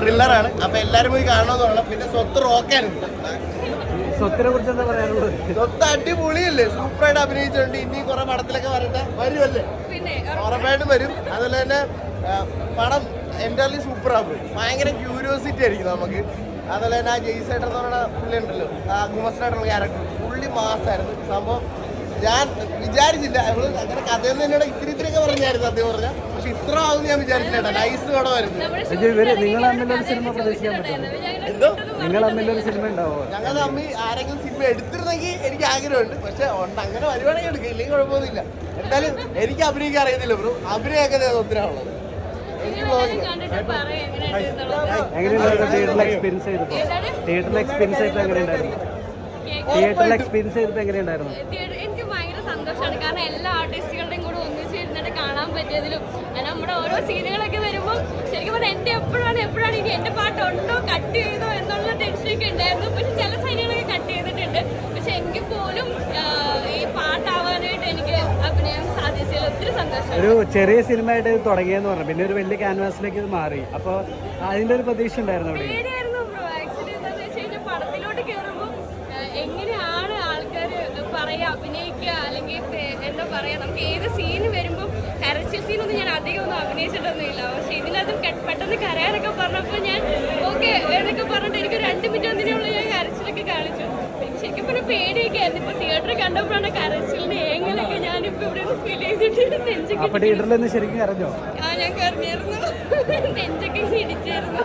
ത്രില്ലറാണ്. അപ്പൊ എല്ലാരും പോയി കാണണമെന്ന് പറയണം. പിന്നെ സ്വത്ത് റോക്കാനുണ്ട്. സ്വത്തിനെ കുറിച്ച് എന്താ പറയാനുള്ളത്? സ്വത്ത് അടിപൊളിയല്ലേ, സൂപ്പറായിട്ട് അഭിനയിച്ചിട്ടുണ്ട്. ഇനി കുറെ പടത്തിലൊക്കെ വരുമല്ലേ, ഉറപ്പായിട്ടും വരും. അതുപോലെ തന്നെ പടം എൻ്റർലി സൂപ്പറാകും. ഭയങ്കര ക്യൂരിയോസിറ്റി ആയിരിക്കും നമുക്ക്. അതുപോലെ തന്നെ ആ ജെയ്സേട്ടൻ എന്ന് പറയുന്ന പുള്ളി ഉണ്ടല്ലോ, ആ ഗുമസ്റ്റായിട്ടുള്ള ക്യാരക്ടർ, പുള്ളി മാസായിരുന്നു സംഭവം. ഞാൻ വിചാരിച്ചില്ല അങ്ങനെ കഥയിൽ തന്നെ ഇത്തിരിയൊക്കെ പറഞ്ഞായിരുന്നു സത്യം പറഞ്ഞാൽ. പക്ഷെ ഇത്ര ആവും ഞാൻ വിചാരിച്ചില്ല. നൈസ് പടമായിരുന്നു. നിങ്ങൾ തമ്മിലൊരു സിനിമ പ്രതീക്ഷിക്കാൻ പറ്റും? എന്തോ നിങ്ങൾ തമ്മിലൊരു സിനിമ ഉണ്ടാവോ? ഞങ്ങൾ തമ്മിൽ ആരെങ്കിലും സിനിമ എടുത്തിരുന്നെങ്കിൽ എനിക്ക് ആഗ്രഹമുണ്ട്. പക്ഷെ അങ്ങനെ വരുവാണെങ്കിൽ എടുക്കുക, ഇല്ലെങ്കിൽ കുഴപ്പമൊന്നുമില്ല. എന്തായാലും എനിക്ക് അഭിനയിക്കാൻ അറിയത്തില്ല ബ്രോ. അഭിനയൊക്കെ ഒത്തിരാണുള്ളത്. തിയേറ്ററിൽ എക്സ്പീരിയൻസ് ചെയ്തപ്പോ എങ്ങനെയുണ്ടായിരുന്നു? എനിക്ക് ഭയങ്കര സന്തോഷമാണ്. കാരണം എല്ലാ ആർട്ടിസ്റ്റുകളുടെയും കൂടെ ഒന്നിച്ചിരുന്നിട്ട് കാണാൻ പറ്റിയതിലും നമ്മുടെ ഓരോ സീനുകളൊക്കെ വരുമ്പോൾ ശരിക്കും പറഞ്ഞാൽ എൻ്റെ എപ്പോഴാണ് ഇനി എൻ്റെ പാട്ടുണ്ടോ കട്ട് ചെയ്തോ എന്നുള്ള ടെൻഷനൊക്കെ ഉണ്ടായിരുന്നു. പക്ഷെ ചില സീനുകളൊക്കെ കട്ട് ചെയ്തിട്ടുണ്ട്. പക്ഷെ എങ്കിൽ പോലും ഈ പാട്ടാവാനായിട്ട് എനിക്ക് അഭിനയം സാധിച്ചതിൽ ഒത്തിരി സന്തോഷം. ഒരു ചെറിയ സിനിമ ആയിട്ട് തുടങ്ങിയെന്ന് പറഞ്ഞു, പിന്നെ ഒരു വലിയ ക്യാൻവാസിലേക്ക് ഇത് മാറി. അപ്പോൾ അതിൻ്റെ ഒരു പ്രതീക്ഷ ഉണ്ടായിരുന്നു അവിടെ? പേടിയായിരുന്നു ബ്രോ. ആക്ച്വലി എന്താണെന്ന് വെച്ച് കഴിഞ്ഞാൽ പടത്തിലോട്ട് കയറുമ്പോൾ എങ്ങനെയാണ് ആൾക്കാർ പറയുക, അഭിനയിക്കുക, അല്ലെങ്കിൽ എന്താ പറയുക, നമുക്ക് ഏത് സീന് വരുമ്പോൾ കരച്ചിൽ സീനൊന്നും ഞാൻ അധികം ഒന്നും അഭിനയിച്ചിട്ടൊന്നുമില്ല. പക്ഷെ ഇതിനകത്ത് പെട്ടെന്ന് കരയാനൊക്കെ പറഞ്ഞപ്പോൾ ഞാൻ ഓക്കെ എന്നൊക്കെ പറഞ്ഞിട്ട് എനിക്ക് 2 മിനിറ്റ് ഒന്നിനുള്ള ഞാൻ കരച്ചിലൊക്കെ കാണിച്ചു. ശരിക്കും പറഞ്ഞാൽ പേടിയൊക്കെ ആയിരുന്നു. ഇപ്പൊ തിയേറ്ററിൽ കണ്ടപ്പോഴാണ് കരച്ചിലിന്റെ ഏങ്ങലൊക്കെ ഞാനിപ്പോ ഇവിടെ ഫീൽ ചെയ്തിട്ട് നെഞ്ചൊക്കെ ശരിക്കും അറിഞ്ഞോ? ഞാൻ കരഞ്ഞായിരുന്നു. നെഞ്ചൊക്കെ ഇടിച്ചായിരുന്നു.